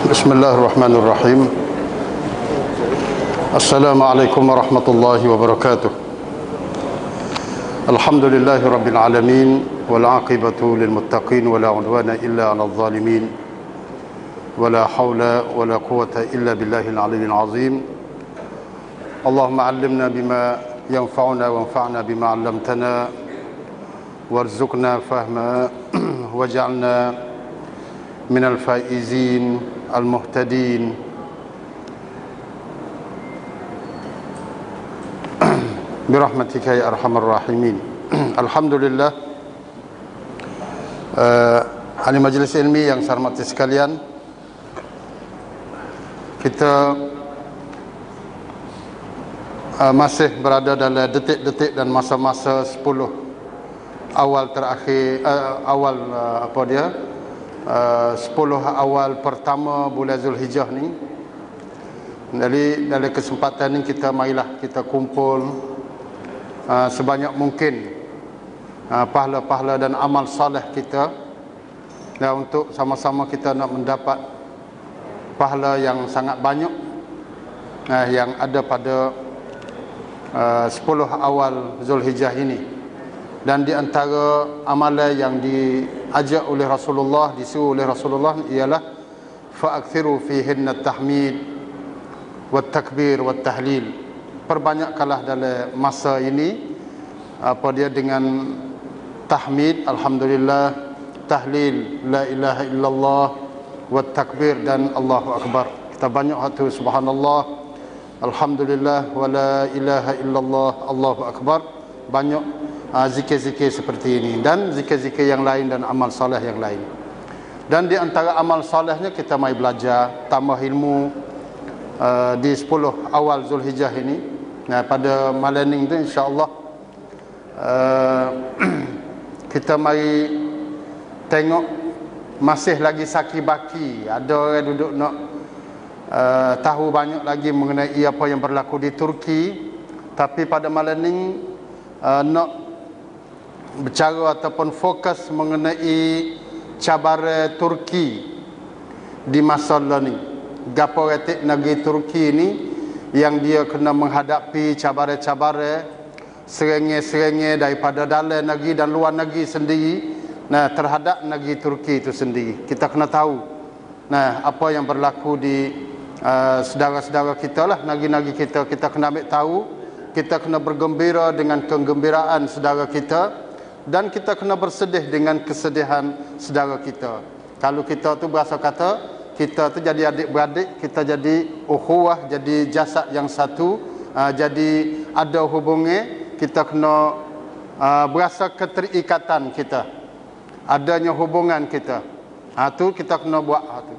Bismillahirrahmanirrahim. Assalamualaikum warahmatullahi wabarakatuh. Alhamdulillahi rabbil alamin wal aqibatu lil muttaqin wala udwana illa 'alal zalimin. Wala haula wala quwwata illa billahil aliyyil azim. Allahumma 'allimna bima yanfa'una wanfa'na bima 'allamtana warzuqna fahma waj'alna minal faizin al-muhtadin birahmatika ya arhamar rahimin. Alhamdulillah, ahli majlis ilmi yang saya hormati sekalian, kita masih berada dalam detik-detik dan masa-masa 10 awal terakhir, 10 awal pertama bulan Zulhijjah ni. Jadi dalam kesempatan ni marilah kita kumpul sebanyak mungkin pahala-pahala dan amal saleh kita, dan untuk sama-sama kita nak mendapat pahala yang sangat banyak yang ada pada 10 awal Zulhijjah ini. Dan di antara amalan yang diajak oleh Rasulullah, disuruh oleh Rasulullah, ialah fa'akthiru fihinna tahmid wat takbir wat tahlil. Perbanyakkanlah dalam masa ini dengan tahmid, alhamdulillah, tahlil, la ilaha illallah, wat takbir dan Allahu akbar. Kita banyak hatu subhanallah, alhamdulillah, wa la ilaha illallah, Allahu akbar. Banyak zikir-zikir seperti ini dan zikir-zikir yang lain dan amal soleh yang lain. Dan di antara amal solehnya kita mai belajar tambah ilmu di 10 awal Zulhijjah ini. Pada malam ini tu insya-Allah kita mari tengok masih lagi saki baki. Ada orang duduk nak tahu banyak lagi mengenai apa yang berlaku di Turki, tapi pada malam ini nak bercara ataupun fokus mengenai cabaran Turki di masa lalu ni. Gapo retik negeri Turki ni yang dia kena menghadapi cabaran-cabaran, serengeh-serengeh daripada dalam negeri dan luar negeri sendiri, terhadap negeri Turki itu sendiri. Kita kena tahu apa yang berlaku di saudara-saudara kita lah, negeri-negeri kita. Kita kena ambil tahu, kita kena bergembira dengan kegembiraan saudara kita, dan kita kena bersedih dengan kesedihan saudara kita. Kalau kita tu berasa kata kita tu jadi adik-beradik, kita jadi ukhuwah, jadi jasad yang satu, jadi ada hubungan, kita kena berasa keterikatan kita, adanya hubungan kita. Tu kita kena buat tu.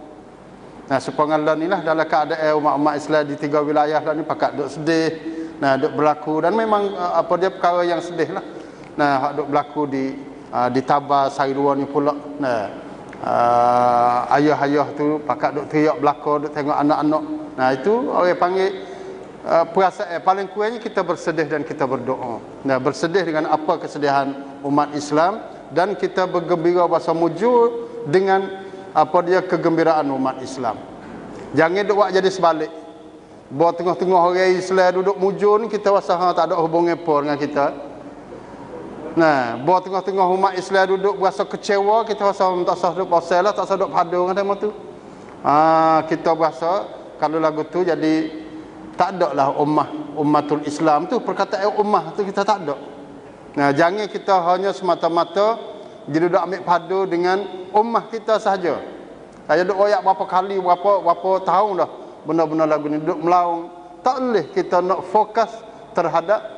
Subhanallah ni lah dalam keadaan umat-umat Islam di 3 wilayah lah ni pakat duk sedih, duk berlaku, dan memang dia perkara yang sedih lah. Hak duk berlaku di Tabah Sari Dua ni pula. Ayah-ayah tu pakat duk teriak belaka, duk tengok anak-anak. Itu orang panggil perasaan paling kurangnya kita bersedih dan kita berdoa. Bersedih dengan apa kesedihan umat Islam, dan kita bergembira bahasa mujur dengan kegembiraan umat Islam. Jangan duk buat jadi sebalik. Bahawa tengah-tengah orang Islam duduk mujur ni, kita rasa tak ada hubungan apa dengan kita. Bahawa tengah-tengah umat Islam duduk berasa kecewa, kita rasa tak sah duduk pasal lah, tak sah duduk padu dengan tema tu. Kita berasa kalau lagu tu jadi tak ada lah ummatul Islam tu, perkataan ummah tu kita tak ada. Jangan kita hanya semata-mata jadi duduk ambil padu dengan ummah kita sahaja. Saya duduk royak berapa kali, berapa tahun dah benda-benda lagu ni duduk melaung. Tak boleh kita nak fokus terhadap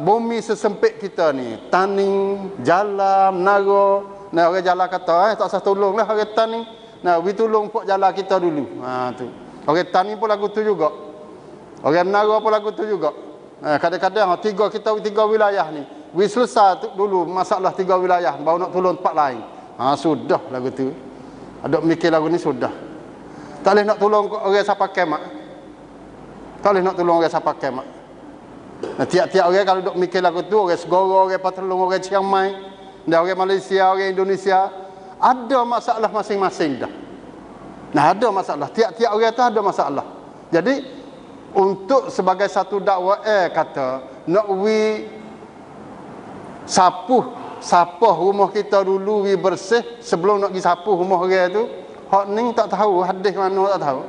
bumi sesempit kita ni, taning, jalan, menara. Orang jalan kata tak usah tolong lah orang taning. We tolong pok jalan kita dulu. Tu. Orang taning pun lagu tu juga. Orang menara pun lagu tu juga. Kadang-kadang tiga wilayah ni, we selesai dulu masalah 3 wilayah, baru nak tolong tempat lain. Sudah lagu tu. Ada mikir lagu ni sudah. Tak boleh nak tolong orang siapa kemak. Tak boleh nak tolong orang siapa kemak. Tiap-tiap orang kalau duk mikir lagu tu, orang Segoro, orang Patelong, orang Chiang Mai, dan orang Malaysia, orang Indonesia, ada masalah masing-masing dah. Nah, ada masalah. Tiap-tiap orang tu ada masalah. Jadi untuk sebagai satu dakwah kata nak sapuh rumah kita dulu bersih sebelum nak pergi sapuh rumah orang tu. Hak ni tak tahu hadis mana, tak tahu.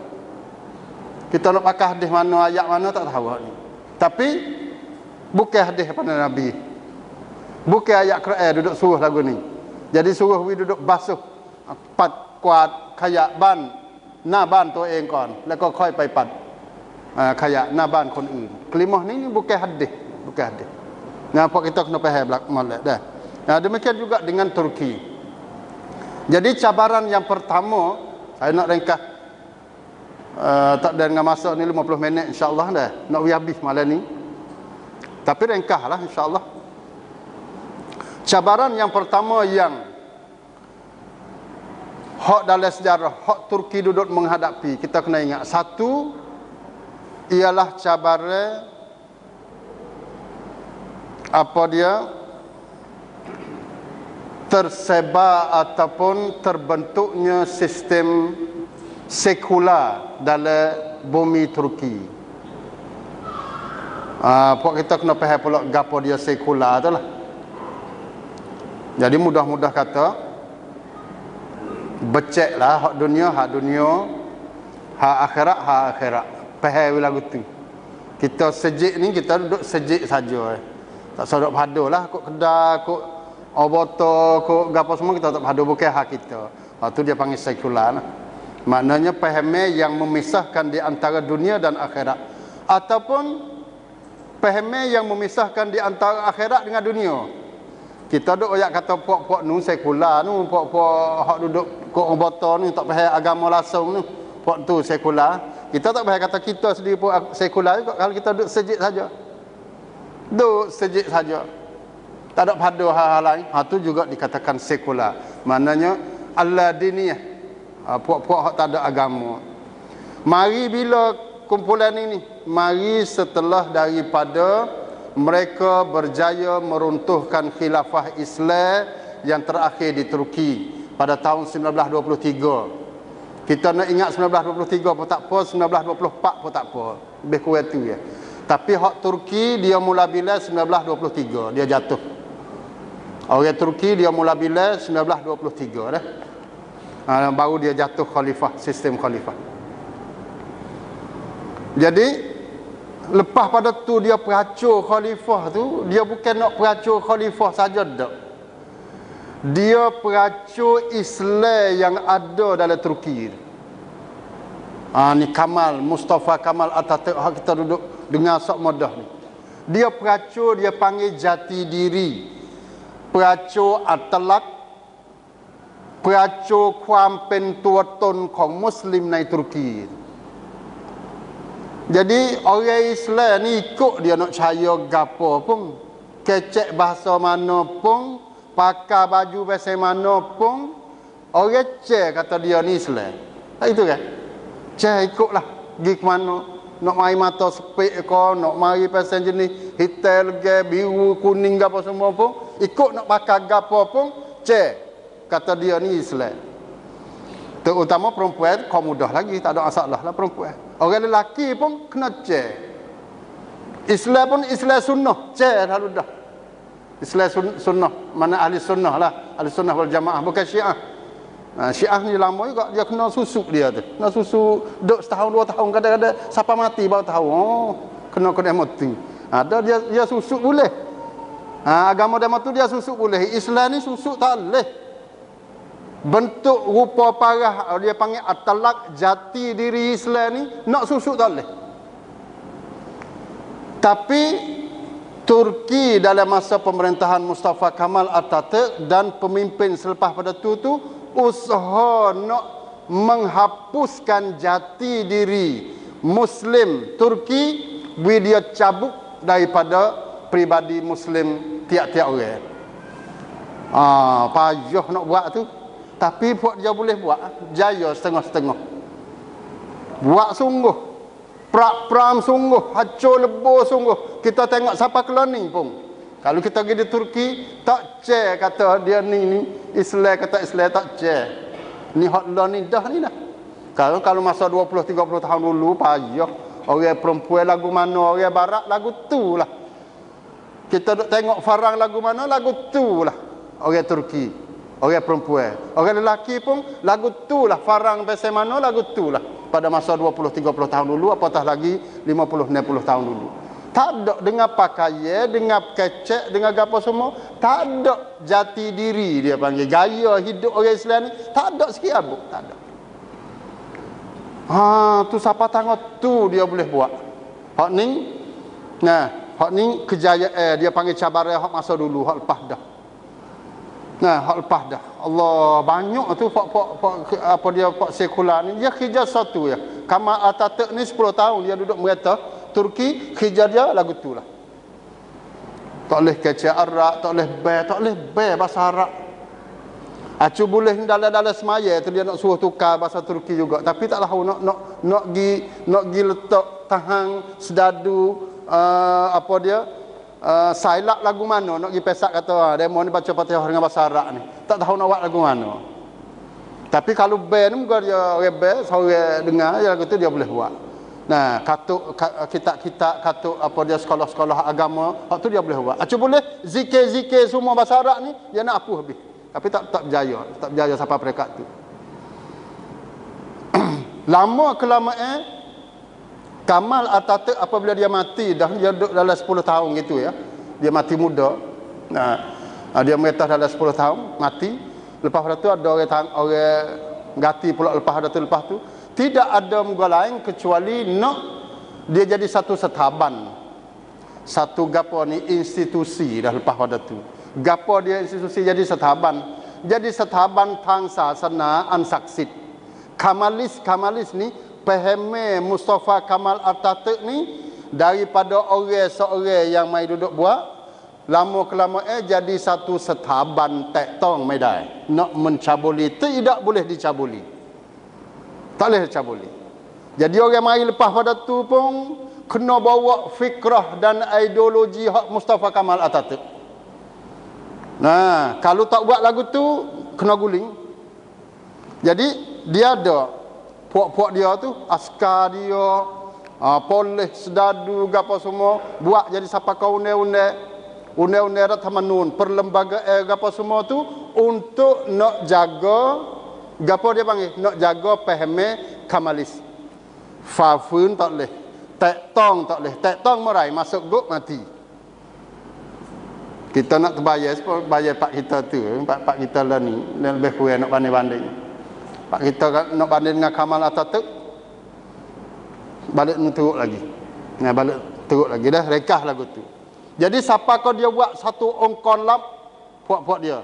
Kita nak pakai hadis mana, ayat mana, tak tahu hak ni. Tapi bukan hadis daripada Nabi. Bukan ayat Quran duduk suruh lagu ni. Jadi suruh duduk basuh pat kuat kayak banหน้าบ้านตัวเองก่อนแล้วก็ค่อยไปปัดขยะหน้าบ้านคนอื่น kelimah ni bukan hadis, bukan hadis. Nah, apa kita kena faham molek dah. Nah, demikian juga dengan Turki. Jadi cabaran yang pertama, saya nak ringkas tak ada dengan masa ni 50 minit insya-Allah dah. Nak habis malam ni. Tapi ringkaslah insya-Allah. Cabaran yang pertama yang hak dalam sejarah, hak Turki duduk menghadapi, kita kena ingat. Satu, ialah cabaran apa dia tersebar ataupun terbentuknya sistem sekular dalam bumi Turki. Apa kita kena faham pula gapo dia sekular tu lah. Jadi mudah-mudah kata beceklah hak dunia, hak akhirat. Faham lagu tu. Kita sejik ni kita duduk sejik saja. Tak sadok padu lah kok kedai, kok oboto, kok gapo semua kita tak padu, bukan hak kita. Tu dia panggil sekular lah. Maknanya faham yang memisahkan di antara dunia dan akhirat, ataupun faham yang memisahkan di antara akhirat dengan dunia. Kita duk oyak kata puak-puak nu sekular nu, puak-puak hak duduk kok oboto ni tak faham agama langsung nu. Puak tu sekular. Kita tak faham kata kita sendiri puak sekular kalau kita duduk sejik saja. Duduk sejik saja. Tak ada padu hal-hal lain. Tu juga dikatakan sekular. Maknanya Allah diniyah. Puak-puak hak tak ada agama. Mari bila kumpulan ini? Mari setelah daripada mereka berjaya meruntuhkan khilafah Islam yang terakhir di Turki pada tahun 1923. Kita nak ingat 1923 pun tak apa, 1924 pun tak apa. Lebih kurang tu ya. Tapi hak Turki dia mula bila 1923 dia jatuh. Orang Turki dia mula bila 1923 dah. Baru dia jatuh khalifah, sistem khalifah. Jadi lepas pada tu dia peracur khalifah tu, dia bukan nak peracur khalifah saja dak. Dia peracur Islam yang ada dalam Turki. Ni Mustafa Kemal Atatürk kita duduk dengar sok modah ni. Dia peracur, dia panggil jati diri. Peracur atalak, peracur ความเป็นตัวตนของมุสลิมในตุรกี Jadi orang Islam ni ikut dia nak percaya gapo pun, kecek bahasa mana pun, pakai baju bahasa mana pun, orang cek kata dia ni Islam. Tak itu kan? Cek ikutlah pergi ke mana, nak mari mata sepik ke, nak mari pasal jenis hitam, biru, kuning gapo semua pun, ikut nak pakai gapo pun, cek kata dia ni Islam. Terutama perempuan, kau mudah lagi, tak ada masalah lah perempuan. Orang lelaki pun kena cek. Islam pun Islam sunnah, cek lalu dah. Islam sunnah, mana ahli sunnah lah, ahli sunnah wal jamaah, bukan Syiah. Syiah ni lama juga dia kena susuk dia tu. Kena susuk duk setahun 2 tahun, kadang-kadang siapa mati baru tahu. Kena mati. Ada dia susuk boleh. Agama dia tu dia susuk boleh. Islam ni susuk tak boleh. Bentuk rupa parah dia panggil atalak, jati diri Islam ni nak susuk tak boleh. Tapi Turki dalam masa pemerintahan Mustafa Kemal Atatürk dan pemimpin selepas pada tu usaha nak menghapuskan jati diri Muslim Turki, dia cabut daripada pribadi Muslim tiap-tiap orang. Payah nak buat tu. Tapi buat dia boleh buat, jaya setengah-setengah. Buat sungguh, pram sungguh, hancur lebur sungguh. Kita tengok siapa kelani pun. Kalau kita pergi di Turki, tak cek kata dia ni Islam, kata Islam tak cek. Ni hak lah ni dah ni dah. Kalau masa 20-30 tahun dulu payah. Orang perempuan lagu mana, orang barat lagu tu lah. Kita duk tengok Farang lagu mana, lagu tu lah. Orang Turki, orang perempuan. Orang lelaki pun lagu tu lah. Farang bahasa mana, lagu tu lah. Pada masa 20-30 tahun dulu, apatah lagi 50-60 tahun dulu. Tak ada dengan pakaian, dengan kecek, dengan apa semua. Tak ada jati diri dia panggil. Gaya hidup orang Islam ni, tak ada sikit abuk, tak ada. Tu siapa tengok tu dia boleh buat. Hak ni, hak ni kejayaan dia panggil cabaran hak masa dulu, hak lepas dah. Hak lepas dah. Allah banyak tu apa dia pak sekular ni dia kerja satu ya. Kamal Atatürk ni 10 tahun dia duduk merata Turki, kerja dia lagu tu lah. Tak boleh kecek Arab, tak boleh bahasa Arab. Acu boleh dalam semaya tu dia nak suruh tukar bahasa Turki juga, tapi tak tahu nak gi letak tahang sedadu apa dia silap lagu mana nak gi pesak kata demo ni baca Fatihah dengan bahasa Arab ni. Tak tahu nak buat lagu mana. Tapi kalau band ni muka dia orang band seorang dengar lagu tu dia boleh buat. Katuk kitab-kitab katuk apa dia sekolah-sekolah agama, hak tu dia boleh buat. Acu boleh zikir-zikir semua bahasa Arab ni dia nak apuh habis. Tapi tak berjaya sampai peringkat tu. Lama kelamaan Kamal Atatürk apabila dia mati dah, dia duduk dalam 10 tahun gitu ya. Dia mati muda. Dia merintah dalam 10 tahun, mati. Lepas tu ada orang ganti pula lepas tu. Tidak ada muka lain kecuali nak dia jadi satu setaban. Satu gapo ni institusi dah lepas pada tu. Gapo dia institusi jadi setaban. Jadi setaban bangsa sana ansaksit. Kamalis ni pahame Mustafa Kamal Atatürk ni daripada orang seorang yang mai duduk buat lama kelamaan jadi satu setaban tektong medai. Nak mencabuli tidak boleh dicabuli. Tak boleh dicabuli. Jadi orang mai lepas pada tu pun kena bawa fikrah dan ideologi hak Mustafa Kamal Atatürk. Kalau tak buat lagu tu kena guling. Jadi dia ada puak-puak dia tu, askar dia, polis, sedadu, apa semua buat jadi siapa kau undang-undang Rathamanun, perlembagaan apa semua tu untuk nak jaga gapo dia panggil, nak jaga pahame Kamalis. Fafun tak boleh, tektong tak boleh, tektong merai masuk guk mati. Kita nak terbayar bayar pak kita tu, pak kita lah ni lebih kurang nak banding-banding. Pak kita nak banding dengan Kamal Atatürk, balik teruk lagi. Balik teruk lagi dah rekah lagu tu. Jadi siapa kau dia buat satu ongkon lap puak-puak dia.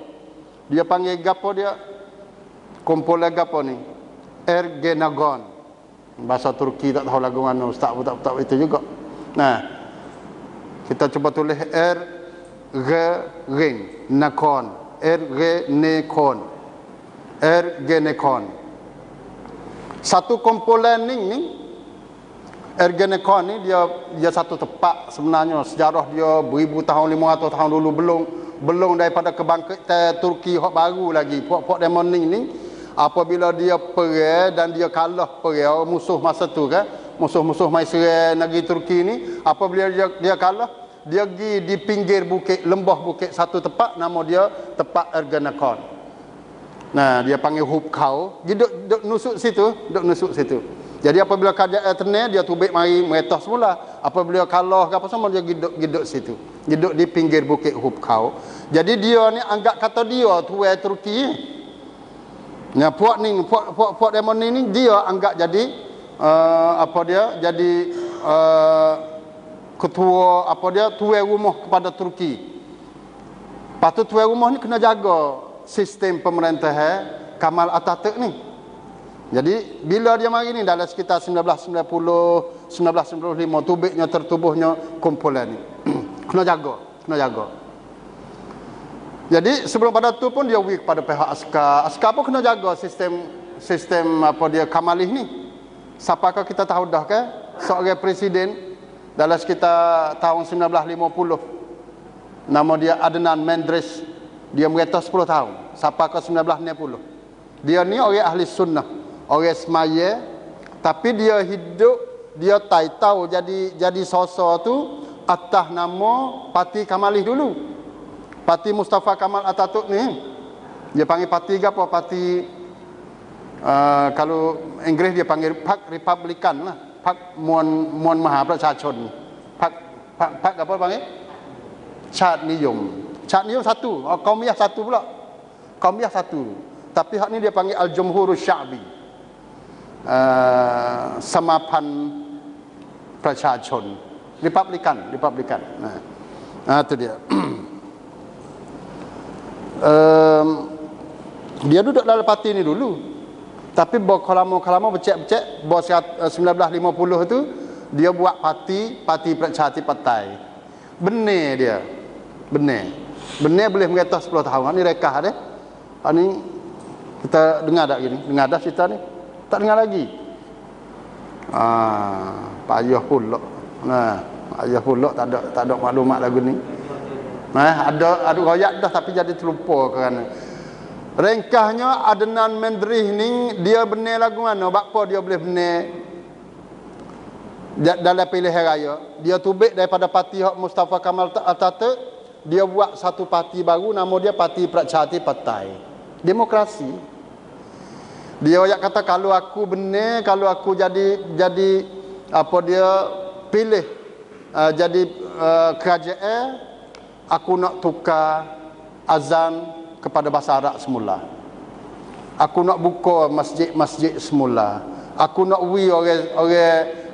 Dia panggil gapo dia? Kumpulan gapo ni? Ergenekon. Bahasa Turki tak tahu lagu mana, ustaz pun tak itu juga. Kita cuba tulis Ergenekon. Satu kumpulan ni Ergenekon ni dia satu tempat sebenarnya sejarah dia beribu tahun 500 tahun dulu belum daripada kebangkitan Turki hak baru lagi. Puak-puak demoning ni apabila dia perang dan dia kalah perang musuh masa tu kan, musuh-musuh mai serang negeri Turki ni, apabila dia kalah dia pergi di pinggir bukit, lembah bukit satu tempat, nama dia tempat Ergenekon. Dia panggil Hubkau. Dia duduk nusuk situ. Jadi apabila kerajaan tenang, dia tubik mari meretah semula. Apabila kalah ke apa semua, dia giduk situ. Giduk di pinggir bukit Hubkau. Jadi dia ni anggap kata dia tuai Turki. Puak demon ni dia anggap jadi jadi ketua tuai rumah kepada Turki. Patut tuai rumah ni kena jaga sistem pemerintahan Kamal Atatürk ni. Jadi bila dia mari ni dalam sekitar 1990 1995 tubiknya tertubuhnya kumpulan ni. kena jaga. Jadi sebelum pada tu pun dia pergi kepada pihak askar. Askar pun kena jaga sistem apa dia Kamalih ni. Siapakah kita tahu dah ke? Seorang presiden dalam sekitar tahun 1950. Nama dia Adnan Menderes. Dia merintah 10 tahun. Siapakah 1960. Dia ni orang ahli sunnah. orang semaya, tapi dia hidup, dia tahu jadi sosok tu atas nama Parti Kamalis dulu. Parti Mustafa Kamal Atatürk ni. Dia panggil parti ke apa? Parti kalau Inggeris dia panggil Park Republican lah. Park Muan Maha Prachachon. Park apa panggil? Chad Niyom. Chad Niyom satu. Qaumiyah satu pula. Qaumiyah satu. Tapi hak ni dia panggil Al-Jumhurus Sya'bi. Samapan Prachachon. Republikan. Nah, itu dia. Dia duduk dalam parti ni dulu. Tapi kalau becek-becek bos 1950 tu dia buat parti Prachati Partai. Benar dia. Benar boleh mengatur 10 tahun. Ni rekah dia. Ni kita dengar tak gini? Dengar dah cerita ni? Tak dengar lagi. Payah pula. Payah pula tak ada maklumat lagu ni. Ada royak dah tapi jadi terlupa kerana ringkasnya Adnan Mendrih ni dia benar lagu mana? Bakpo dia boleh benar dalam pilihan raya. Dia tubik daripada parti Mustafa Kamal Atatürk, dia buat satu parti baru, nama dia Parti Prachati Partai. Demokrasi. Dia ayat kata kalau aku benar, kalau aku jadi apa dia pilih jadi kerajaan, aku nak tukar azan kepada bahasa Arab semula. Aku nak buka masjid-masjid semula. Aku nak orang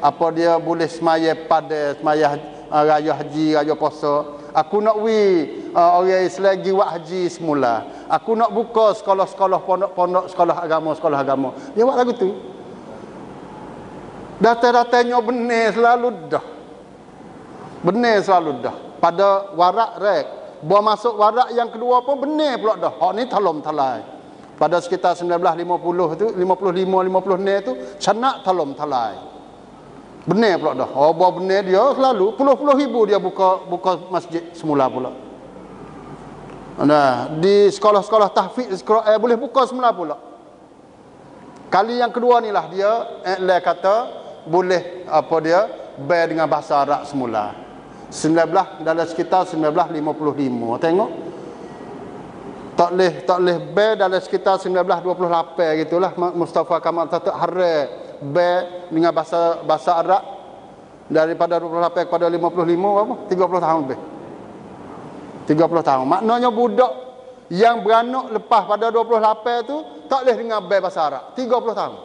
apa dia boleh semaya pada semaya raya haji, raya puasa. Aku nak orang Islam pergi buat haji semula. Aku nak buka sekolah-sekolah pondok-pondok, sekolah agama. Dia buat lagu tu. Data-datanya benar selalu dah. Pada warak rek. Buat masuk warak yang kedua pun benar pula dah. Hak ni talom talai. Pada sekitar 1950 tu, 55 tu, canak talom talai. Benar pula dah. Buat benar dia selalu puluh-puluh ribu dia buka masjid semula pula. Nah, di sekolah-sekolah tahfiz boleh buka semula pula. Kali yang kedua ni lah dia kata boleh apa dia bayar dengan bahasa Arab semula. Dalam sekitar 1955. Tengok. Tak boleh bayar dalam sekitar 1928 gitulah. Mustafa Kamal Atatürk haram bayar dengan bahasa Arab daripada 28 kepada 55 apa? 30 tahun lebih. 30 tahun. Maknanya budak yang beranak lepas pada 28 tu tak boleh dengar bayar bahasa Arab. 30 tahun.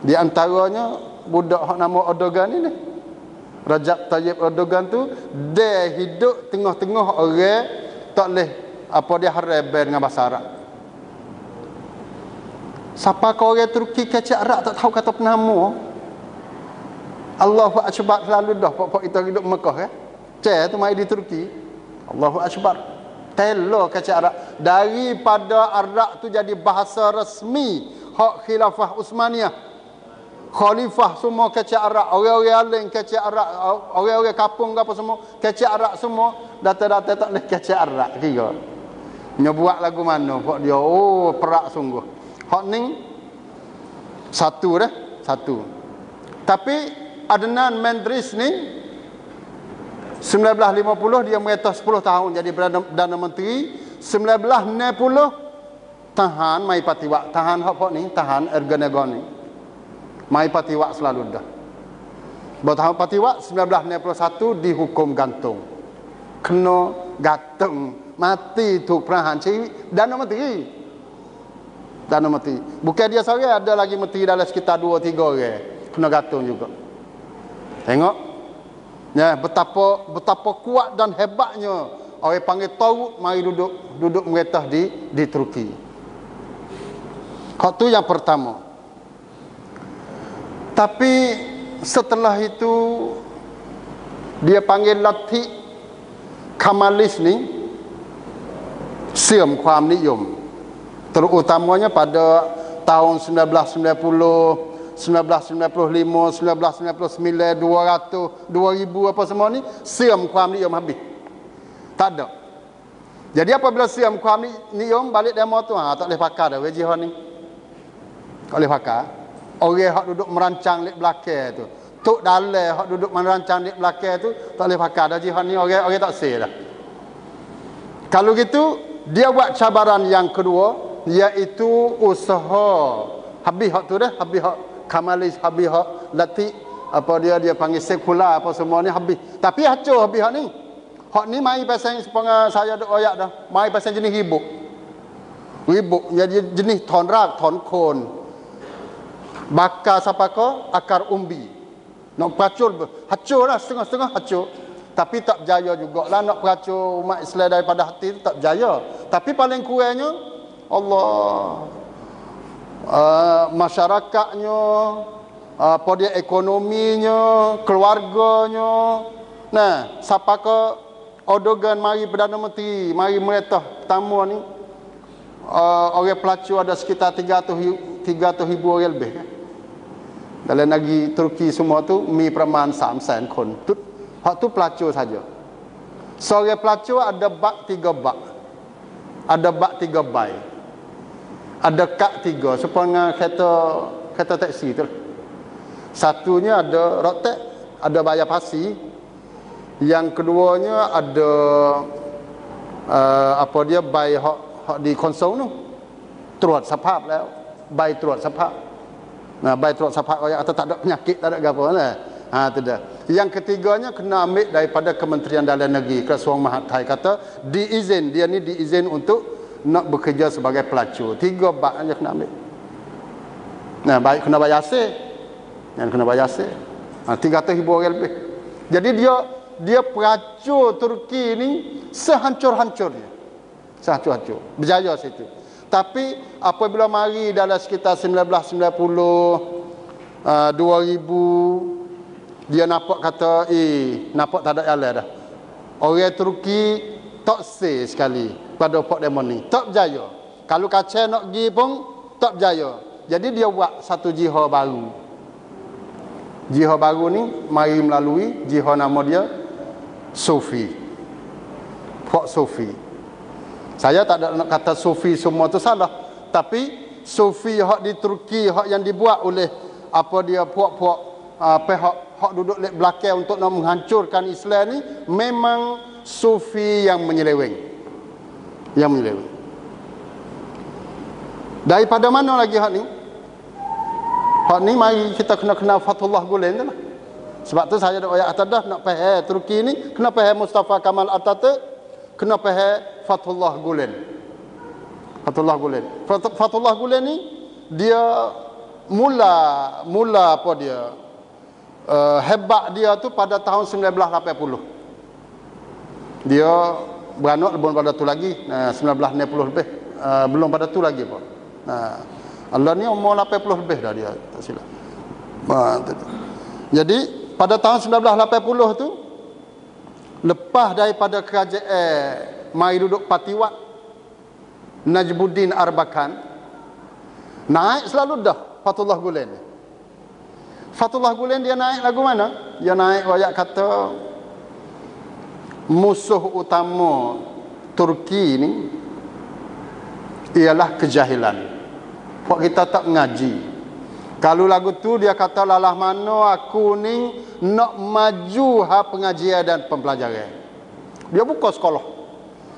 Di antaranya budak hak nama Erdogan ni. Rajab Tayyip Erdogan tu dia hidup tengah-tengah orang tak boleh apa dia haram dengan bahasa Arab. Siapa kau orang Turki kecik Arab tak tahu kata penama. Allahu Akbar selalu dah pokok kita hidup Mekah tu mai di Turki. Allahu Akbar. Telo kecik Arab daripada Arab tu jadi bahasa resmi hak Khilafah Utsmaniyah. Khalifah semua kecik Arab, orang-orang alim kecik Arab, orang-orang kampung apa semua kecik Arab semua, data-data tak boleh kecik Arab kira. Nya buat lagu mana pok dia perak sungguh. Hak ni satu. Tapi Adnan Mendris ni 1950 dia mengatur 10 tahun jadi Perdana Menteri. 1960 tahan mai patiwak, tahan hak ni, tahan Ergenekon ni. Mai patiwak selalu dah. Bertahun patiwak 1961 dihukum gantung. Kena gantung, mati tu perahan ciri Perdana Menteri. Bukan dia seorang, ada lagi menteri dalam sekitar 2-3 orang kena gantung juga. Tengok. Ya, betapa kuat dan hebatnya orang panggil Taurut mari duduk meretah di Turki. Hak tu yang pertama. Tapi setelah itu dia panggil Latif Kamalis ni siamความนิยม terutamanya pada tahun 1990, 1995, 1999, 200, 2000 apa semua ni siamความนิยมhabis. Tak ada. Jadi apabila siamความนิยมbalik demo tu tak boleh pakai dah wajih ni. Tak boleh pakai. Orang hak duduk merancang lek belakang tu, tok dalai hak duduk merancang lek belakang tu tak boleh pakai. Dah jihad ni orang tak sel dah. Kalau gitu, dia buat cabaran yang kedua, iaitu usaha habis hak tu dah, habis hak kamalis, habis hak latik, apa dia panggil sekular apa semua ni habis. Tapi hancur habis hak ni. Hak ni mai pasal sepengah saya duk royak dah. Mai pasal jenis ribuk. Ribuk jadi jenis ton rak, ton kon. Bakar sapaka akar umbi. Nak peracur hancur lah, setengah-setengah hancur. Tapi tak berjaya jugalah nak peracur umat Islam daripada hati tu, tak berjaya. Tapi paling kurangnya Allah, masyarakatnya, apa dia ekonominya, keluarganya. Nah, siapa ke Erdogan mari Perdana Menteri, mari merintah pertama ni, orang pelacur ada sekitar 300,000 orang lebih kan? Dalam negeri Turki semua tu miประมาณ 300,000 คน. Hak tu pelacur saja. Seorang pelacur ada bak 3 bak. Ada bak 3 bai. Ada kak 3 supaya kereta taksi tu. Satunya ada rotek, ada bayar pasi. Yang keduanya ada apa dia bai hak di konsol tu. ตรวจสภาพแล้วใบตรวจสภาพ Nah, baik teruk sahabat orang atau tak ada penyakit, tak ada apa lah. Tu dah. Yang ketiganya kena ambil daripada Kementerian Dalam Negeri, Kesuang Mahathai kata diizin, dia ni diizin untuk nak bekerja sebagai pelacur. 3 bak aja kena ambil. Nah, baik kena bayar sel. Yang kena bayar sel. 300,000 orang lebih. Jadi dia pelacur Turki ni sehancur-hancurnya. Sehancur-hancur. Berjaya situ. Tapi apabila mari dalam sekitar 1990, 2000, dia nampak kata, nampak tak ada jalan dah. Orang Turki tak say sekali pada pok demo ni. Tak berjaya. Kalau kacau nak pergi pun tak berjaya. Jadi dia buat satu jihad baru. Jihad baru ni mari melalui jihad nama dia Sufi. Pok Sufi. Saya tak ada nak kata Sufi semua tu salah. Tapi Sufi hak di Turki, hak yang dibuat oleh apa dia puak-puak pihak hak duduk di belakang untuk nak menghancurkan Islam ni, memang Sufi yang menyeleweng. Yang menyeleweng. Daripada mana lagi hak ni? Hak ni mari kita kena kenal Fathullah Gulen tu lah. Sebab tu saya ada ayat atas dah nak faham Turki ni, kena faham Mustafa Kamal Atatürk, kena faham Fathullah Gulen. Fathullah Gulen. Fathullah Gulen ni dia mula apa dia? Hebat dia tu pada tahun 1980. Dia beranak belum pada tu lagi, 1960 lebih. Belum pada tu lagi apa. Allah ni umur 80 lebih dah dia, tak silap. Jadi pada tahun 1980 tu, lepas daripada kerajaan mai duduk Patiwat, Najmuddin Arbakan, naik selalu dah Fathullah Gulen. Fathullah Gulen dia naik lagu mana? Dia naik ayat kata musuh utama Turki ni ialah kejahilan. Sebab kita tak mengaji. Kalau lagu tu dia kata lalah mana aku ni nak maju pengajian dan pembelajaran. Dia buka sekolah.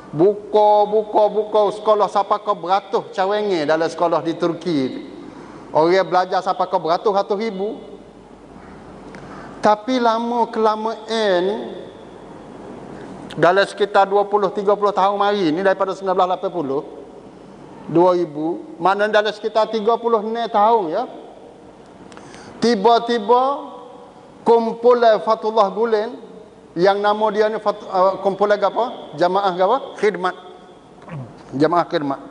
Buka sekolah sampai ke beratus cawangan dalam sekolah di Turki. Orang belajar sampai ke beratus-ratus ribu. Tapi lama kelamaan ni, dalam sekitar 20-30 tahun mari ni, daripada 1980 2000, maknanya dalam sekitar 36 tahun ya, tiba-tiba kumpulan Fathullah Gulen yang nama dia ni kumpulan apa? Jamaah apa? Khidmat. Jamaah khidmat.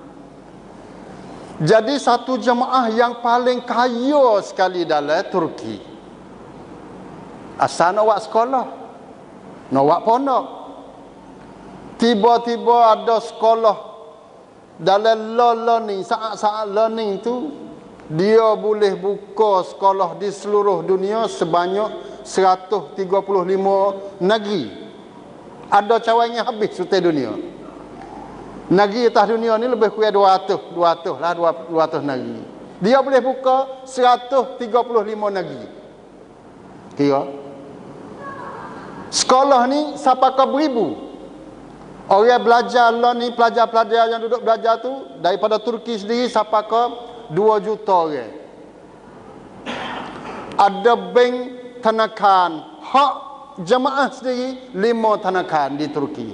Jadi satu jamaah yang paling kaya sekali dalam Turki. Asal nak buat sekolah, nak buat pondok. Tiba-tiba ada sekolah dalam learning, saat-saat learning tu, dia boleh buka sekolah di seluruh dunia sebanyak 135 negeri. Ada cawangan habis seluruh dunia. Negeri atas dunia ni lebih kurang 200 negeri. Dia boleh buka 135 negeri. Kira sekolah ni sampai ke beribu. Orang belajar lah ni, pelajar-pelajar yang duduk belajar tu daripada Turki sendiri sampai ke 2 juta orang. Ada bank tanakan hak jemaah sendiri 5 tanakan di Turki.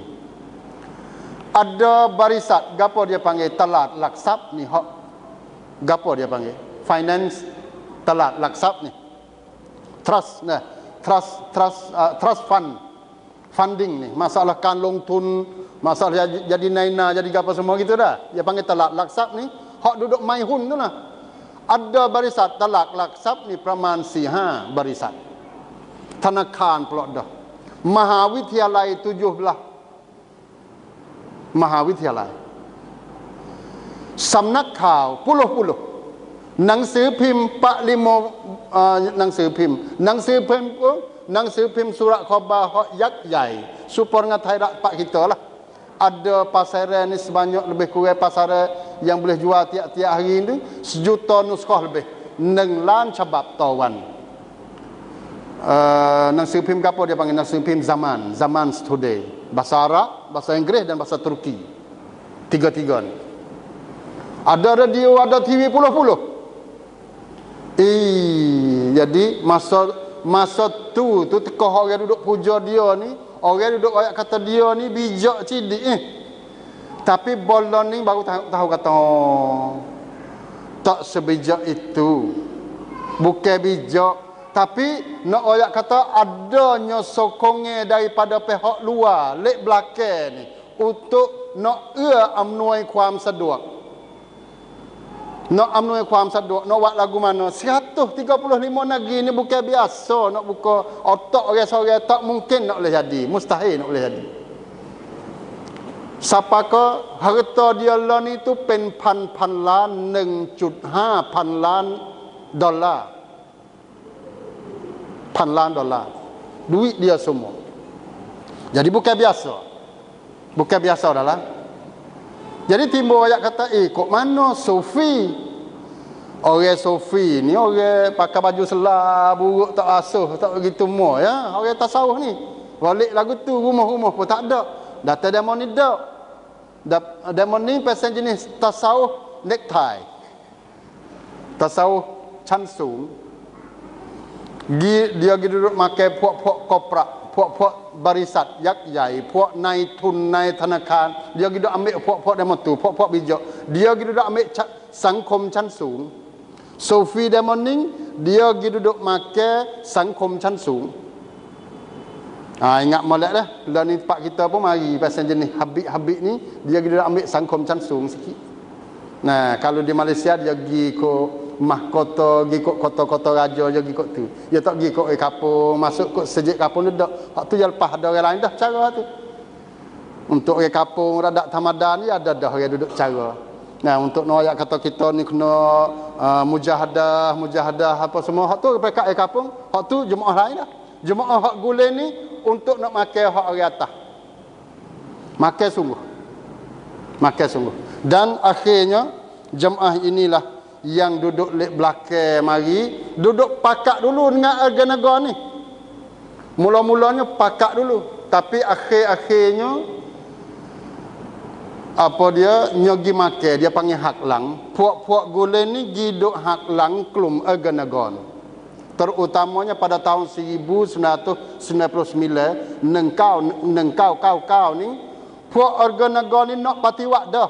Ada barisat, gapo dia panggil talat laksab ni hak. Gapo dia panggil? Finance talat laksab ni. Trust nah, trust fund. Funding ni, masalah kan long tun, masalah jadi naina, jadi apa semua gitu dah. Dia panggil talak laksab ni, hak duduk maihun tu lah. Ada barisat talak laksab ni praman siha barisat. Tanakan pula dah. Mahawidyalay 17. Mahawidyalay. Samnak khao puluh-puluh. หนังสือพิมพ์ปริโมหนังสือพิมพ์หนังสือพิมพ์สุรคอบายักษ์ใหญ่ super ngatai pak kita lah. Ada pasaran ni sebanyak lebih kurang pasaran yang boleh jual tiap-tiap hari ni 1 juta nuskah lebih 1 ล้าน ฉบับต่อวัน หนังสือพิมพ์apa dia panggil หนังสือพิมพ์ Zaman Today, bahasa Arab, bahasa Inggeris dan bahasa Turki. Tiga-tiga ni. Ada radio, ada TV puluh-puluh. Jadi masa tu teko orang duduk puja dia ni, orang duduk ayat kata dia ni bijak cidik Tapi bolon ni baru tahu kata tak sebijak itu. Bukan bijak, tapi nak ayat kata adanya sokongan daripada pihak luar, lek belakang ni untuk nak amnoiความสะดวก nak amnoi ความสะดวก nak buat lagu mana 135 negeri ni bukan biasa nak buka otak orang-orang, tak mungkin nak boleh jadi, mustahil nak boleh jadi. Siapa ke harta dia lah ni tu penพันล้าน 1.5 พันล้านดอลลาร์ พันล้านดอลลาร์ duit dia semua. Jadi bukan biasa dah lah. Jadi timbul ayat kata, kok mana Sufi? Orang Sufi ni orang pakai baju selah, buruk tak asuh, tak begitu more ya. Orang tasawuf ni. Balik lagu tu rumah-rumah pun tak ada. Data demo ni dak. Demo ni pasal jenis tasawuf necktie. Tasawuf ชั้นสูง dia duduk makan puak-puak koprak, puak-puak barisatยักษ์ใหญ่ puak nai tun, nai thanakan. Dia duduk ambil puak-puak demo tu, puak-puak bijak. Dia duduk ambil สังคมชั้นสูง Sufi demoning, dia duduk makan สังคมชั้นสูง ingat molek dah. Lah ni tempat kita pun mari pasal jenis habib-habib ni, dia duduk ambil สังคมชั้นสูง sikit. Nah, kalau di Malaysia dia pergi ke mahkota, pergi ke kota-kota raja, dia pergi ke tu. Dia tak pergi ke kapung, masuk ke sejik kapung duduk. Hak tu dia lepas ada orang lain dah cara tu. Untuk orang kapung radak tamadan ni ada dah orang duduk cara. Nah, untuk nak kata kita ni kena mujahadah apa semua, hak tu mereka orang kapung, hak tu jemaah lain dah. Jemaah hak gulen ni untuk nak makan hak orang atas. Makan sungguh. Dan akhirnya jemaah inilah yang duduk lek belakang mari, duduk pakak dulu dengan harga-harga ni. Mula-mulanya pakak dulu, tapi akhir-akhirnya apa dia nyogi makan, dia panggil hak lang. Puak-puak gulen ni giduk hak lang klum harga-harga. Terutamanya pada tahun 1999 nengkau ni puak harga-harga ni nak patiwak dah.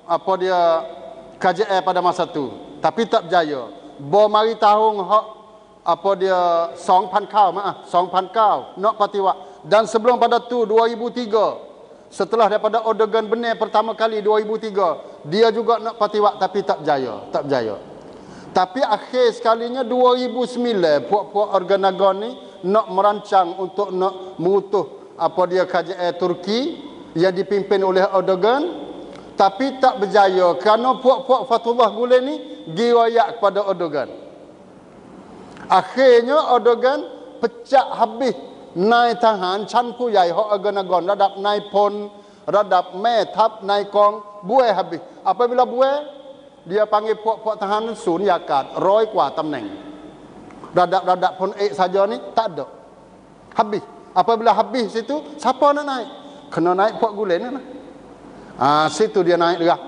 Apa dia KJL pada masa tu, tapi tak berjaya. Bo mari tahun hak apa dia 2,000 kau nak patiwak. Dan sebelum pada tu 2003, setelah daripada Erdogan benar pertama kali 2003, dia juga nak patiwak tapi tak berjaya. Tapi akhir sekalinya 2009, puak-puak organagon ni nak merancang untuk nak mengutuh apa dia KJL Turki yang dipimpin oleh Erdogan, tapi tak berjaya kerana puak-puak Fatullah Gulen ni giroyak kepada Erdogan. Akhirnya Erdogan pecah habis nai tahan chanผู้ใหญ่ hak Erdoganระดับนายพลระดับแม่ทัพนายกองbuai habis. Apabila buai dia panggil puak-puak tahanan sunyakat, roi kuah tำแหน่ง Radap-radap pun saja ni tak ada. Habis. Apabila habis situ, siapa nak naik? Kena naik puak gulen lah. Situ dia naik derah.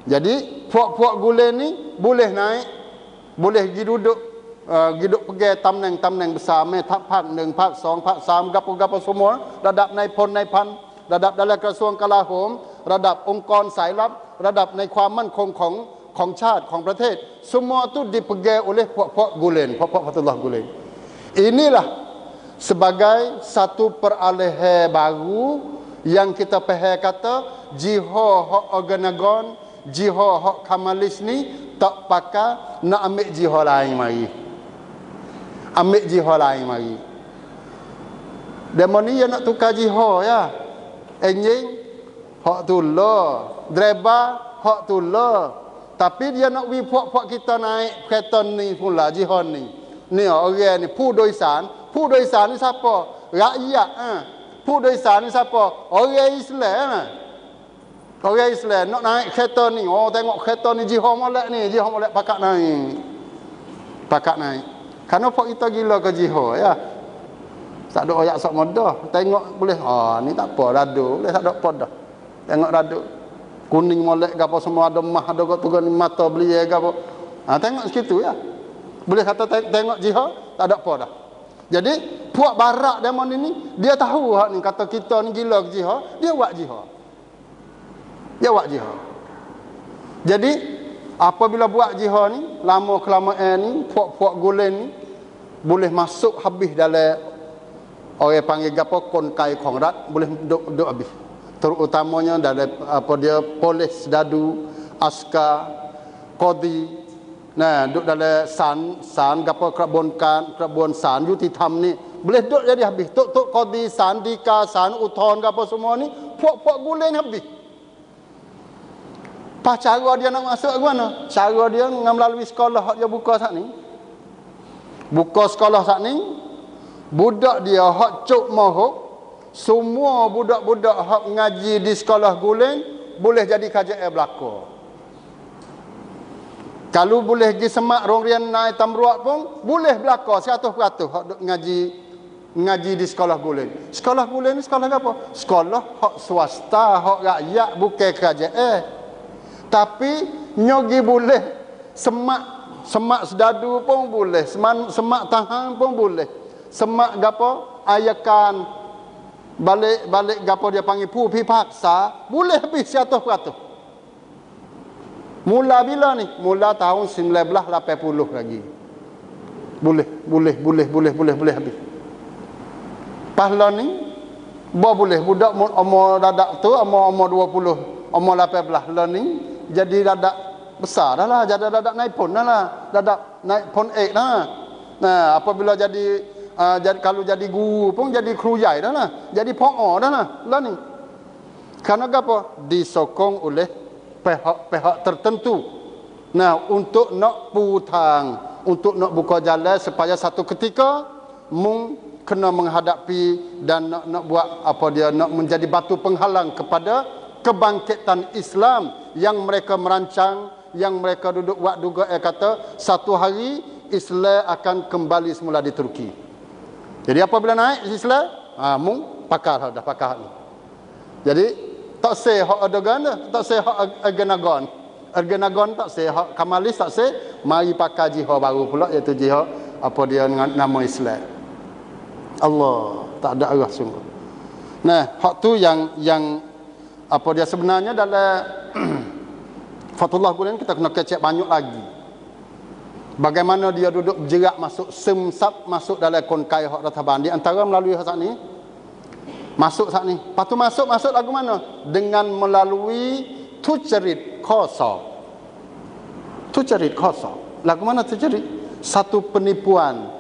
Jadi puak-puak gulen ni boleh naik, boleh pergi duduk, pergi tำแหน่งbesar, phak 1, phak 2, phak 3, gapo-gapo semua,ระดับนายพลนายพัน ระดับ dalam กระทรวงกลาโหม ระดับองค์กรสายลับ ระดับในความมั่นคงของชาติของประเทศ semua tu dipegang oleh puak-puak gulen, puak-puak Fatullah Gulen. Inilah sebagai satu peralihan baru yang kita faham kata jihad hak organagon, jihad hak kamalis ni tak pakai nak ambil jihad lain mari. Ambil jihad lain mari. Demo ni yang nak tukar jihad ya. Enjing hak tula, driver hak tula. Tapi dia nak wi puak-puak kita naik kereta ni pula jihad ni. Ni orang niผู้โดยสารni siapa? Rakyatผู้โดยสารni siapa? Orang Islam Orang Islam nak naik kereta ni. Oh tengok kereta ni jihad molek ni, jihad molek pakak naik. Pakak naik. Karena puak kita gila ke jihad ya. Tak ada ayat sok modah. Tengok boleh. Ni tak apa radu, boleh tak ada apa dah. Tengok radu. Kuning molek gapo semua ada mah ada kat tukang mata beli gapo. Tengok segitu ya. Boleh kata tengok jihad tak ada apa dah. Jadi puak barak demon ini dia tahu hak ni kata kita ni gila ke jihad, dia buat jihad. Dia buat jihad. Jadi apabila buat jihad ni lama kelamaan ni puak-puak gulen ni boleh masuk habis dalam orang panggil gapo konkaiของรัฐ boleh duduk habis. Terutamanya dalam apa dia polis dadu, askar, qadi. Nah, duduk dalam san gapo kerabuan sanยุติธรรม ni boleh duduk jadi habis. Tok qadi, san dika, san uthon gapo semua ni puak-puak gulen habis. Pas cara dia nak masuk ke mana? Cara dia melalui sekolah hak dia buka sat ni. Buka sekolah sat ni, budak dia hak cuk mahuk, semua budak-budak hak ngaji di sekolah gulen boleh jadi KJL belaka. Kalau boleh pergi semak rongrian naik tamruak pun boleh belaka 100% hak ngaji di sekolah gulen. Sekolah gulen ni sekolah apa? Sekolah hak swasta, hak rakyat, bukan KJL. Tapi nyogi boleh semak sedadu pun boleh, semak tahan pun boleh. Semak gapo ayakan balik gapo dia panggil pu pipaksa boleh habis 100%. Mula bila ni? Mula tahun 1980 lagi. Boleh habis. Pahla ni boleh budak umur dadak tu umur 20, umur 18 lah ni jadi dadak besar dah lah, jadi dadak naik pon dah lah, dadak naik pon 8 dah. Nah, apabila kalau jadi guru pun jadi krujai dah lah, jadi po'o dah lah ni. Karena apa? Disokong oleh pihak tertentu. Nah, untuk nak putang, untuk nak buka jalan supaya satu ketika kena menghadapi dan nak buat apa dia, nak menjadi batu penghalang kepada kebangkitan Islam yang mereka merancang, yang mereka duduk buat duga kata satu hari Islam akan kembali semula di Turki. Jadi apabila naik Islam, pakar dah pakar ni. Jadi tak seh hak Erdogan, tak seh hak Ergenagon tak seh hak Kamalis tak seh, mari pakai jihad baru pula iaitu jihad apa dia dengan nama Islam. Allah, tak ada arah sungguh. Nah, hak tu yang apa dia sebenarnya dalam Fatullah Gulen kita kena kecek banyak lagi. Bagaimana dia duduk berjerak masuk semsap masuk dalam konkai hak rataban di antara melalui hak ni. Masuk saat ni. Lepas tu masuk lagu mana? Dengan melalui tucerit khosa. Tucerit khosa. Lagu mana tucerit? Satu penipuan.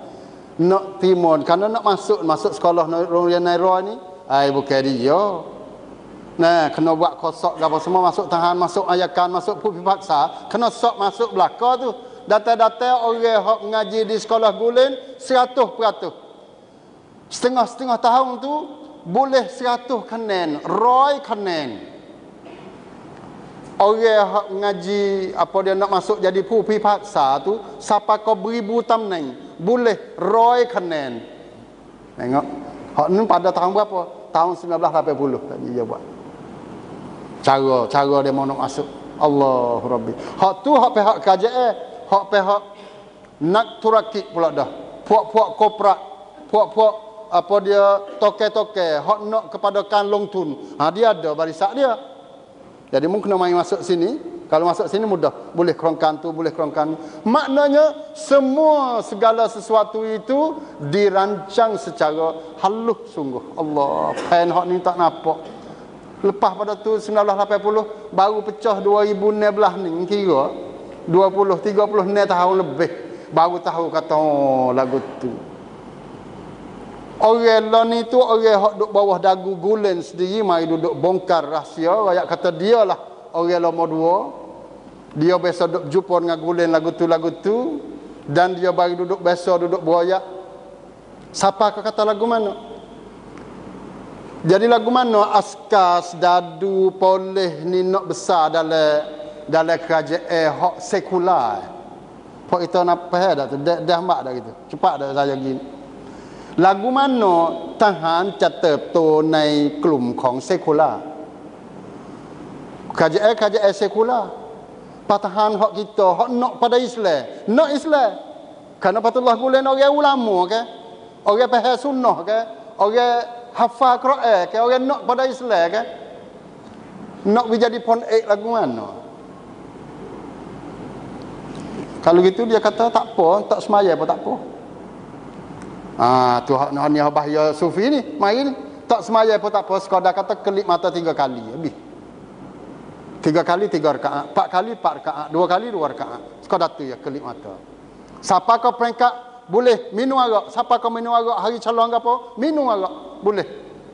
Nak timun. Kerana nak masuk sekolah Rongrian Naira ni. Bukan dia. Nah, kena buat kosok apa semua, masuk tahan, masuk ayakan, masuk pupi paksa. Kena sok masuk belakang tu. Data-data orang hak ngaji di sekolah Gulen 100%. Setengah tahun tu boleh 100 kanen, 100 kanen. Orang hak ngaji apa dia nak masuk jadi pupi paksa tu, siapa kau beribu tamneng, boleh roy kenen. Tengok. Hak ni pada tahun berapa? Tahun 1980 tadi dia buat. Cara dia mau nak masuk. Allahu Rabbi. Hak tu hak pihak KJA, hak pihak nak turakit pula dah. Puak-puak korporat, puak-puak apa dia toke-toke, hak nak kepada kan long tun. Ha, dia ada barisak dia. Jadi mungkin kena main masuk sini. Kalau masuk sini mudah. Boleh kerongkan tu, boleh kerongkan ni. Maknanya semua segala sesuatu itu dirancang secara halus sungguh. Allah, pen hak ni tak nampak. Lepas pada tu 1980 baru pecah 2016 ni kira 20-30 tahun lebih baru tahu kata oh, lagu tu. Orang lah ni tu orang hak duduk bawah dagu Gulen sendiri mari duduk bongkar rahsia. Rakyat kata dia lah orang nombor dua. Dia biasa duduk jumpa dengan Gulen lagu tu. Dan dia bagi duduk biasa duduk berayak. Siapa kau kata lagu mana? Jadi lagu mana askas, dadu, poleh ni nak besar dalam kerajaan hak sekular. Hak itu nak faham dah tu. Dah mak dah gitu. Cepat dah saya gini. Lagu mana tahanจะเติบโตในกลุ่มของเซคูล่า kerajaan sekular. Patahan hak kita hak nak pada Islam, nak Islam. Kerana Fatullah Gulen orang ulama ke, orang faham sunnah ke, orang hafal Quran ke, orang nak pada Islam ke, nak jadi pon lagu mana? Kalau gitu dia kata tak apa, tak semaya pun tak apa. Tu hak ni bahaya sufi ni. Mari ni tak semaya pun tak apa, sekadar kata kelip mata 3 kali habis. 3 kali 3 rakaat, 4 kali 4 rakaat, 2 kali 2 rakaat. Sekadar tu ya kelip mata. Siapa kau peringkat boleh minum arak, siapa kau minum arak hari calon ke apa? Minum arak boleh.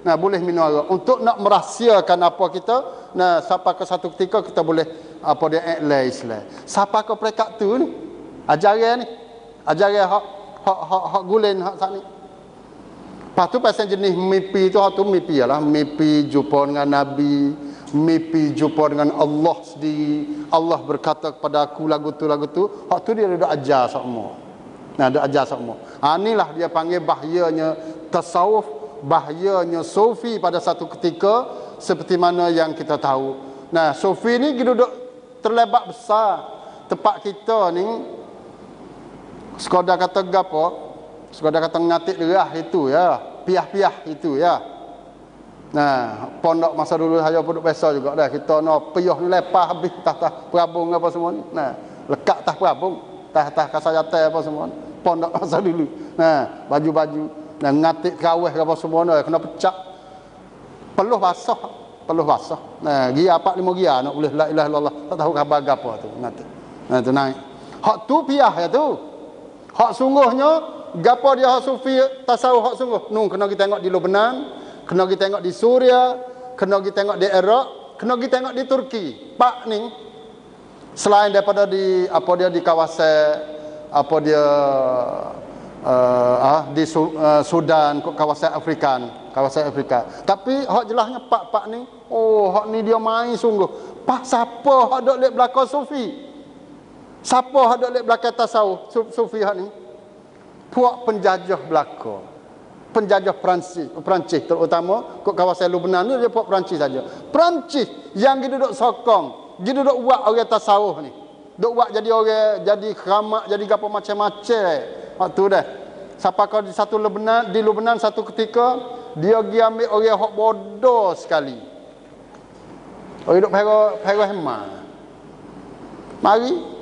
Nah, boleh minum arak untuk nak merahsiakan apa kita. Nah, siapa kau satu ketika kita boleh apa dia Islam. Siapa kau peringkat tu ni? Ajaran ni. Ajaran hak Gulen hak sat ni. Lepas tu pasal jenis mimpi tu, hak tu mimpi ialah mimpi jumpa dengan Nabi, mimpi jumpa dengan Allah sendiri. Allah berkata kepada aku lagu tu. Hak tu dia dah ajar semua. Nah, dah ajar semua. Inilah dia panggil bahayanya tasawuf, bahayanya sufi pada satu ketika seperti mana yang kita tahu. Nah, sufi ni duduk terlebat besar. Tempat kita ni sekadar kata gapo, sekadar kata ngatik derah itu ya, piah-piah itu ya. Nah, pondok masa dulu saya pun duduk biasa juga dah. Kita no piah ni lepas habis tah perabung apa semua ni. Nah, lekat tah perabung, tah kasayate apa semua ni. Pondok masa dulu. Nah, baju-baju, nah ngatik kaweh apa semua ni kena pecah. Peluh basah. Nah, gia 4-5 gia nak boleh la ilaha illallah. Tak tahu khabar gapo tu ngatik. Nah, tu naik. Hak tu piah ya tu. Hak sungguhnya gapo dia hak sufi tasawuf hak sungguh. Kena kita tengok di Lebanon, kena kita tengok di Suria, kena kita tengok di Iraq, kena kita tengok di Turki. Pak ni selain daripada di apa dia di kawasan apa dia di Sudan, kawasan Afrika. Tapi hak jelasnya pak ni, oh hak ni dia main sungguh. Pak siapa hak dok lek belakang sufi? Siapa hak dok lek belakang tasawuf sufi hak ni? Puak penjajah belaka. Penjajah Perancis terutama kat kawasan Lebanon ni dia puak Perancis saja. Perancis yang dia duduk sokong, dia duduk buat orang tasawuf ni. Duk buat jadi orang jadi keramat, jadi gapo macam-macam. Waktu dah. Siapa kau di satu Lebanon, di Lebanon satu ketika dia pergi ambil orang hak bodoh sekali. Orang duk pero hemah. Mari.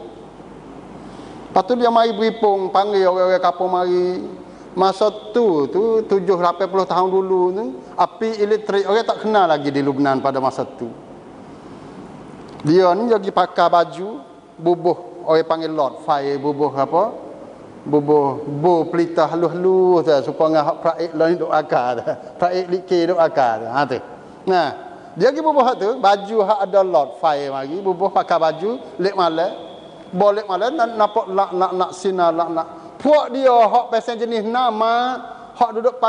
Lepas tu dia mari beripung, panggil orang-orang kapal mari. Masa tu 7-80 tahun dulu tu, api elektrik orang tak kenal lagi di Lebanon pada masa tu. Dia ni lagi pakai baju bubuh, orang panggil Lord Fire, bubuh apa? Bubuh pelita halus-halus tu supaya hak praik lain duk akar tu. Praik likir duk akar tu. Ha tu. Nah, dia pergi bubuh tu, baju hak ada Lord Fire mari, bubuh pakai baju lek malam. Boleh malam nampak nak sinar nak. Puak dia hak pasal jenis nama, hak duduk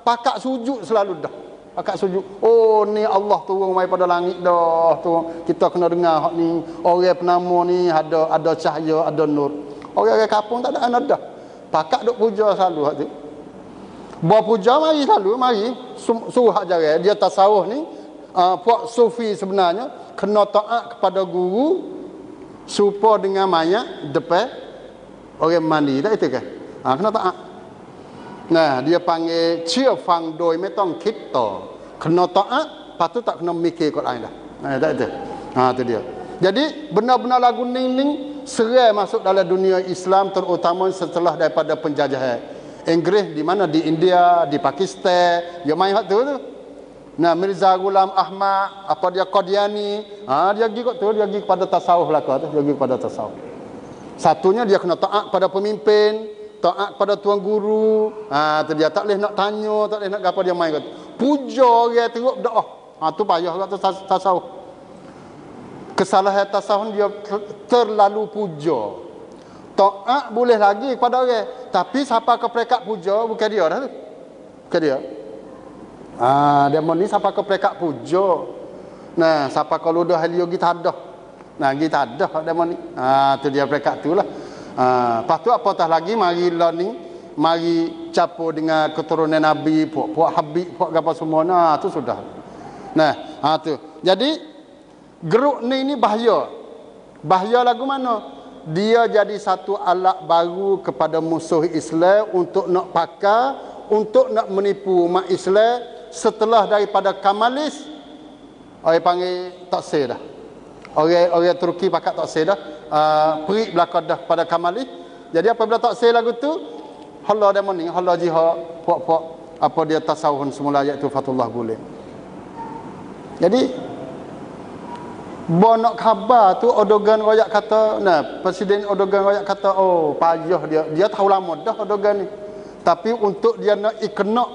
pakak sujud selalu dah. Akak sujud. Oh ni Allah turun mai pada langit dah tu. Kita kena dengar hak ni. Orang penama ni ada cahaya, ada nur. Orang kampung tak ada dah. Pakak duk puja selalu hak tu. Bawa puja mari selalu, mari suruh hak jaran. Dia tasawuf ni puak sufi sebenarnya kena taat kepada guru supaya dengan mayat depan orang mandi tak itu kan? Kena taat. Nah, dia panggil cia fang doi mai tong kita. Kena taat, patut tak kena mikir kot lain dah. Tak itu. Tu dia. Jadi benar-benar lagu ning serai masuk dalam dunia Islam terutama setelah daripada penjajahan Inggeris di mana di India, di Pakistan, dia main hak tu. Nah, Mirza Ghulam Ahmad, apa dia Qadiani, dia pergi kot tu, dia pergi kepada tasawuf lah tu, dia pergi kepada tasawuf. Satunya dia kena taat pada pemimpin, taat pada tuan guru. Tu dia tak boleh nak tanya, tak boleh nak apa dia main kot. Puja orang teruk doa. Tu payah kat tasawuf. Kesalahan tasawuf dia terlalu puja. Taat boleh lagi kepada orang, tapi siapa ke perekat puja bukan dia dah tu. Bukan dia. Demo ni siapa ke perekat puja. Nah, siapa ke ludah helio kita ada. Nah, kita ada demo ni. Tu dia perekat tu lah. Lepas tu apatah lagi mari lah ni, mari campur dengan keturunan Nabi, puak Habib, puak apa semua. Nah, tu sudah. Nah, tu. Jadi geruk ni bahaya. Bahaya lagu mana? Dia jadi satu alat baru kepada musuh Islam untuk nak pakai, untuk nak menipu umat Islam setelah daripada Kamalis. Orang panggil tak sah dah. Orang Turki pakat tak sah dah. Perik belakang dah pada Kamalis. Jadi apabila tak sah lagu tu, Allah demo ni, Allah jihad, puak-puak apa dia tasawuf semula iaitu Fatullah Gulen. Jadi nak khabar tu Erdogan royak kata, Presiden Erdogan royak kata, oh payah dia tahu lama dah Erdogan ni. Tapi untuk dia nak iknak,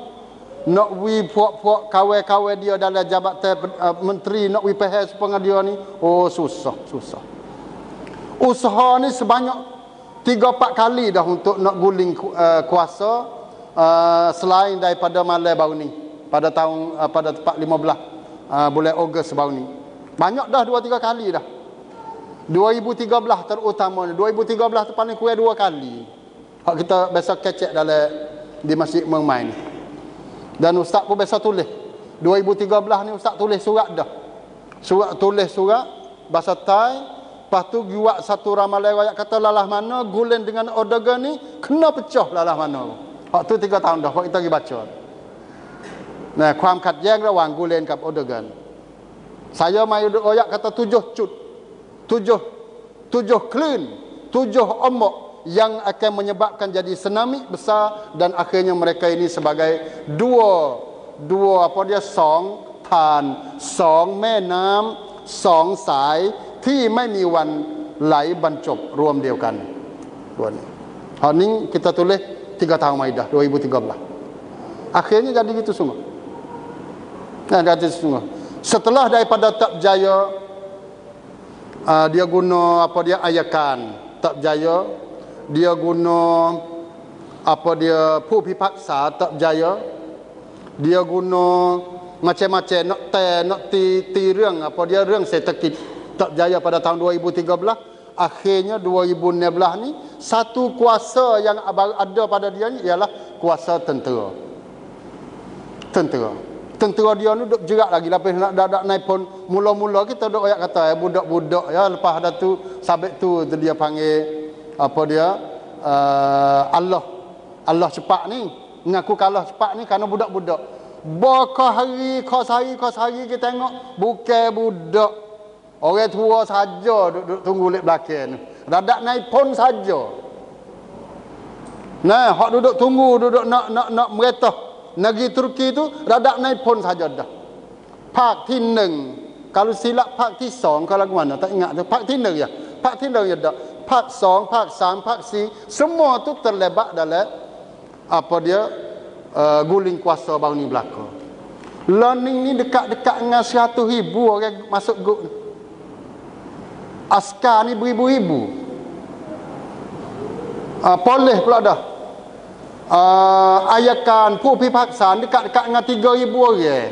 nak wi puak-puak kawan-kawan dia dalam jabatan menteri, nak wi pahal supaya dia ni, oh susah. Usaha ni sebanyak 3-4 kali dah untuk nak guling kuasa selain daripada Malai baru ni pada tahun pada tepat 15 bulan Ogos baru ni. Banyak dah 2-3 kali dah. 2013 terutama. 2013 tu paling kurang 2 kali. Hak kita biasa kecek dalam di Masjid Mengmai ni. Dan ustaz pun biasa tulis. 2013 ni ustaz tulis surat dah. Tulis surat bahasa Thai. Lepas tu buat satu ramalan rakyat kata lalah mana Gulen dengan Erdogan ni kena pecah lalah mana. Hak tu 3 tahun dah. Hak kita pergi baca. Nah, ความขัดแย้งระหว่าง Gulen กับ Erdogan. Saya mai royak kata 7 cut. 7 clean, 7 ombak yang akan menyebabkan jadi tsunami besar dan akhirnya mereka ini sebagai dua apa dia song than, song แม่น้ำ 2 สายที่ไม่มีวันไหลบรรจบรวมเดียวกัน Hal ni kita tulis 3 tahun Maidah 2013. Akhirnya jadi gitu semua. Jadi semua. Setelah daripada tak berjaya, dia guna apa dia ayakan tak berjaya, dia guna apa diaผู้พิพากษา tak berjaya, dia guna macam-macam nak ti รื่องapa dia รื่องเศรษฐกิจ tak berjaya pada tahun 2013. Akhirnya 2016 ni satu kuasa yang ada pada dia ni ialah kuasa tentera. Tentera dia ni duk jerak lagi lepas nak dadak naik pun mula-mula kita duk ayat kata budak-budak ya, lepas ada tu sabit tu dia panggil apa dia Allah cepat ni mengaku kalah cepat ni kerana budak-budak. Bakah hari kos hari kita tengok bukan budak, orang tua saja duk tunggu lek belakang ni, dadak naik pun saja. Nah, hak duduk tunggu duduk nak meretah negeri Turki tu radak naik pun saja dah. Pakที่ 1 kalau silap pakที่ 2 kalau lagu mana tak ingat tu. Pakที่ 1 ya. Pakที่ 1 ya dah. Pak 2, pak 3, pak 4 semua tu terlibat dalam apa dia guling kuasa baru ni belaka. Learning ni dekat-dekat dengan 100,000 orang masuk grup ni. Askar ni beribu-ribu. Polis pula dah. Ayakan ผู้พิพากษา dekat-dekat dengan 3,000 orang.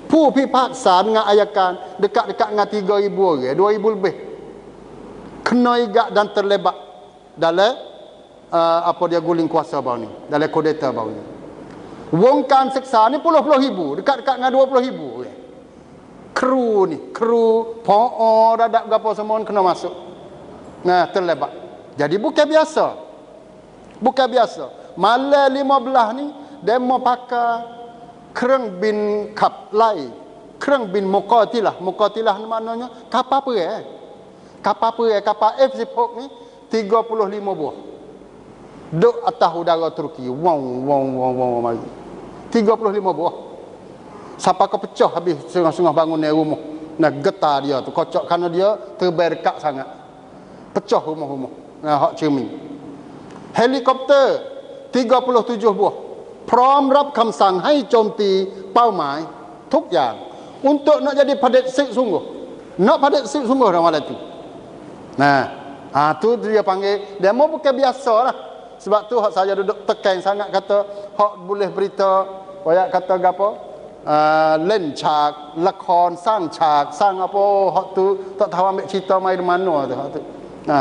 Pu pipaksa dengan ayakan dekat-dekat dengan 3,000 orang, 2,000 lebih. Kena igak dan terlibat dalam apa dia guling kuasa bau ni, dalam kudeta bau ni. Wongkan seksa ni puluh-puluh ribu, dekat-dekat dengan 20,000 orang. Kru ni, kru, po'o, dadak berapa semua kena masuk. Nah, terlibat. Jadi bukan biasa. Bukan biasa. Malam 15 ni, demo pakai kereng bin kaplai. Kereng bin Muqatilah. Muqatilah ni maknanya kapal perang. Kapal perang, kapal F-16 ni 35 buah. Duk atas udara Turki. Wong mari. 35 buah. Sampai ke pecah habis setengah-setengah bangunan rumah. Nah, getar dia tu. Kocok kerana dia terbaik dekat sangat. Pecah rumah-rumah. Nah, hak cermin. Helikopter 37 buah. พร้อมรับคำสั่งให้โจมตีเป้าหมายทุกอย่าง untuk nak jadi padat sik sungguh. Nak padat sik sungguh orang malam tu. Nah, tu dia panggil demo bukan biasa lah. Sebab tu hak saya duduk tekan sangat kata hak boleh berita kayak kata gapo เล่นฉากละครสร้างฉากสร้างapa hak tu tak tahu ambil cerita mai di mana tu hak tu